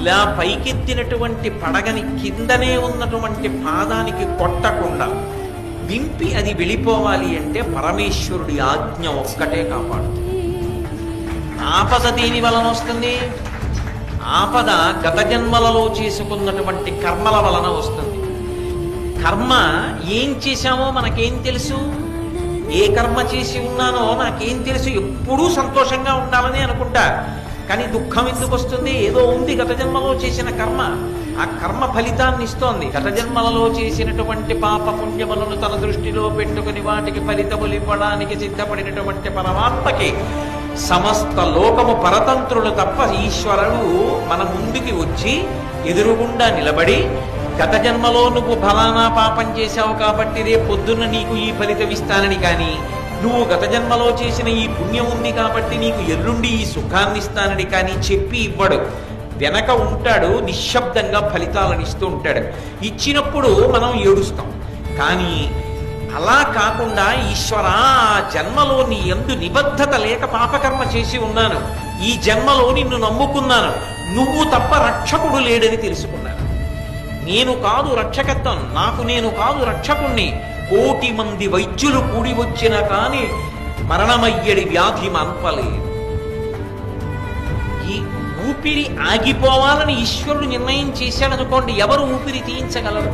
ఇలా పైకెత్తినటువంటి పడగని కిందనే ఉన్నటువంటి పాదానికి కొట్టకుండా వింపి అది వెళ్ళిపోవాలి అంటే పరమేశ్వరుడి ఆజ్ఞ ఒక్కటే కాపాడుతుంది. ఆపద దేని వలన వస్తుంది? ఆపద గత జన్మలలో చేసుకున్నటువంటి కర్మల వలన వస్తుంది. కర్మ ఏం చేశామో మనకేం తెలుసు? ఏ కర్మ చేసి ఉన్నానో నాకేం తెలుసు? ఎప్పుడూ సంతోషంగా ఉండాలని అనుకుంటా. కానీ దుఃఖం ఎందుకు వస్తుంది? ఏదో ఉంది గత జన్మలో చేసిన కర్మ, ఆ కర్మ ఫలితాన్ని ఇస్తోంది. గత జన్మలలో చేసినటువంటి పాప పుణ్యములను తన దృష్టిలో పెట్టుకుని వాటికి ఫలితములు ఇవ్వడానికి సిద్ధపడినటువంటి పరమాత్మకి సమస్త లోకము పరతంత్రులు తప్ప ఈశ్వరుడు మన ముందుకి వచ్చి ఎదురుగుండా నిలబడి, గత జన్మలో నువ్వు ఫలానా పాపం చేశావు కాబట్టి రేపు పొద్దున్న నీకు ఈ ఫలితం ఇస్తానని కానీ, నువ్వు గత జన్మలో చేసిన ఈ పుణ్యం ఉంది కాబట్టి నీకు ఎల్లుండి ఈ సుఖాన్ని ఇస్తానని కానీ చెప్పి ఇవ్వడు. వెనక ఉంటాడు, నిశ్శబ్దంగా ఫలితాలను ఇస్తూ ఉంటాడు. ఇచ్చినప్పుడు మనం ఏడుస్తాం. కానీ అలా కాకుండా ఈశ్వర, ఆ జన్మలో నీ యందు నిబద్ధత లేక పాపకర్మ చేసి ఉన్నాను, ఈ జన్మలో నిన్ను నమ్ముకున్నాను, నువ్వు తప్ప రక్షకుడు లేడని తెలుసుకున్నాను. నేను కాదు రక్షకత్వం, నాకు నేను కాదు రక్షకుణ్ణి. 1,000,000 మంది వైద్యులు కూడి వచ్చిన కాని మరణమయ్యడి వ్యాధి మాన్పలేదు. ఈ ఊపిరి ఆగిపోవాలని ఈశ్వరుడు నిర్ణయం చేశాడనుకోండి, ఎవరు ఊపిరి తీయించగలరు?